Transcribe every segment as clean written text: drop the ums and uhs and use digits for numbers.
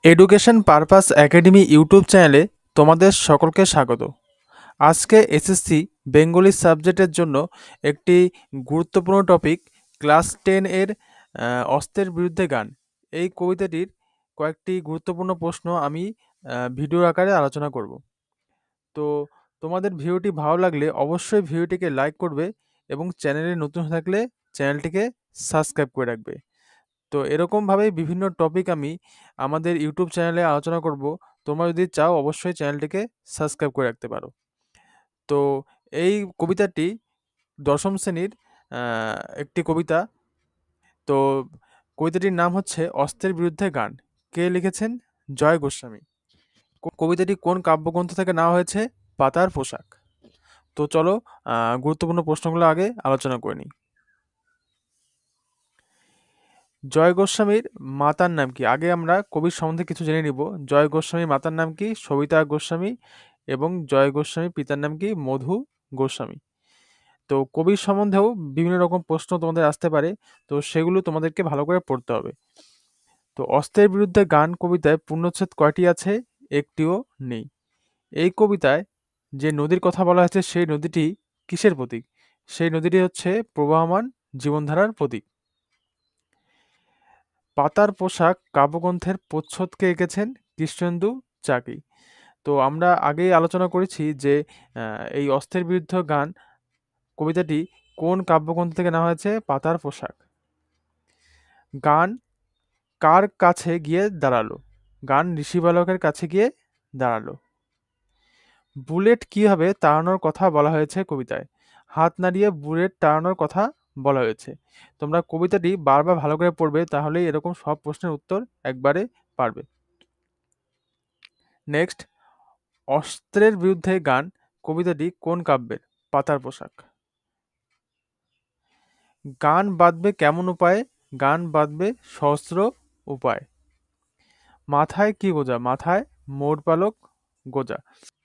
Education purpose academy YouTube চ্যানেলে তোমাদের সকলকে স্বাগত। আজকে এসএসসি বেঙ্গলি সাবজেক্টের জন্য একটি গুরুত্বপূর্ণ টপিক ক্লাস 10 এর অস্ত্রের বিরুদ্ধে গান। এই কবিতাটির কয়েকটি গুরুত্বপূর্ণ প্রশ্ন আমি ভিডিও আকারে আলোচনা করব। তো তোমাদের ভিডিওটি ভালো লাগলে অবশ্যই ভিডিওটিকে লাইক করবে এবং চ্যানেলে নতুন হয়ে থাকলে চ্যানেলটিকে সাবস্ক্রাইব করে রাখবে। তো এরকমভাবেই বিভিন্ন টপিক আমি আমাদের ইউটিউব চ্যানেলে আলোচনা করব। তোমরা যদি চাও অবশ্যই চ্যানেলটিকে সাবস্ক্রাইব করে রাখতে পারো। তো এই কবিতাটি দশম শ্রেণীর একটি কবিতা। তো কবিতাটির নাম হচ্ছে অস্ত্রের বিরুদ্ধে গান। কে লিখেছেন? জয় গোস্বামী। কবিতাটি কোন কাব্যগ্রন্থ থেকে নেওয়া হয়েছে? পাতার পোশাক। তো চলো গুরুত্বপূর্ণ প্রশ্নগুলো আগে আলোচনা করে নিই। জয় গোস্বামীর মাতার নাম কি? আগে আমরা কবির সম্বন্ধে কিছু জেনে নিব। জয় গোস্বামীর মাতার নাম কি? সবিতা গোস্বামী। এবং জয় গোস্বামীর পিতার নাম কি? মধু গোস্বামী। তো কবির সম্বন্ধেও বিভিন্ন রকম প্রশ্ন তোমাদের আসতে পারে, তো সেগুলো তোমাদেরকে ভালো করে পড়তে হবে। তো অস্ত্রের বিরুদ্ধে গান কবিতায় পূর্ণচ্ছেদ কয়টি আছে? একটিও নেই। এই কবিতায় যে নদীর কথা বলা হয়েছে সেই নদীটি কিসের প্রতীক? সেই নদীটি হচ্ছে প্রবাহমান জীবনধারার প্রতীক। পাতার পোশাক কাব্যগ্রন্থের প্রচ্ছদকে এঁকেছেন কৃষ্ণেন্দু চাকি। তো আমরা আগেই আলোচনা করেছি যে এই অস্ত্রের বিরুদ্ধে গান কবিতাটি কোন কাব্যগ্রন্থ থেকে নেওয়া হয়েছে? পাতার পোশাক। গান কার কাছে গিয়ে দাঁড়ালো? গান ঋষি বালকের কাছে গিয়ে দাঁড়ালো। বুলেট কিভাবে তাড়ানোর কথা বলা হয়েছে কবিতায়? হাত নাড়িয়ে বুলেট তাড়ানোর কথা বলা হয়েছে। তোমরা কবিতাটি বারবার ভালো করে পড়বে, তাহলেই এরকম সব প্রশ্নের উত্তর একবারে পারবে। নেক্সট, অস্ত্রের বিরুদ্ধে গান কবিতাটি কোন কাব্যের? পাতার পোশাক। গান বাঁধবে কেমন উপায়ে? গান বাঁধবে সহস্র উপায়। মাথায় কি গোজা? মাথায় মোর পালক গোজা।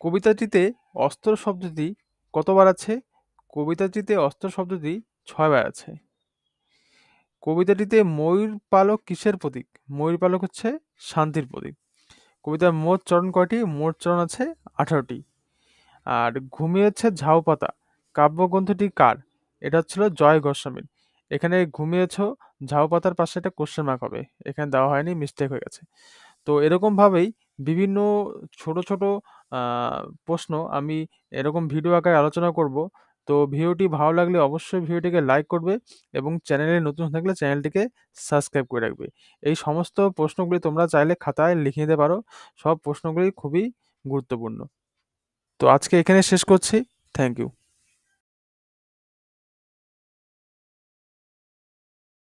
কবিতাটিতে অস্ত্র শব্দটি কতবার আছে? কবিতাটিতে অস্ত্র শব্দটি 6 বার আছে। কবিতাটিতে ময়ূর পালক কিসের প্রতীক? ময়ূর পালক হচ্ছে শান্তির প্রতীক। কবিতার মোট চরণ কয়টি? মোট চরণ আছে 18টি। আর ঘুমিয়েছে ঝাউ পাতা কাব্যগ্রন্থটি কার? এটা হচ্ছিল জয় গোস্বামীর। এখানে ঘুমিয়েছ ঝাউ পাতার পাশে একটা কোশ্চেন মার্ক হবে, এখানে দেওয়া হয়নি, মিস্টেক হয়ে গেছে। তো এরকম ভাবেই বিভিন্ন ছোট ছোট প্রশ্ন আমি এরকম ভিডিও আকারে আলোচনা করব। তো ভিডিওটি ভালো লাগলে অবশ্যই ভিডিওটিকে লাইক করবে এবং চ্যানেলে নতুন হয়ে থাকলে চ্যানেলটিকে সাবস্ক্রাইব করে রাখবে। এই সমস্ত প্রশ্নগুলি তোমরা চাইলে খাতায় লিখে নিতে পারো। সব প্রশ্নগুলি খুবই গুরুত্বপূর্ণ। তো আজকে এখানে শেষ করছি। Thank you.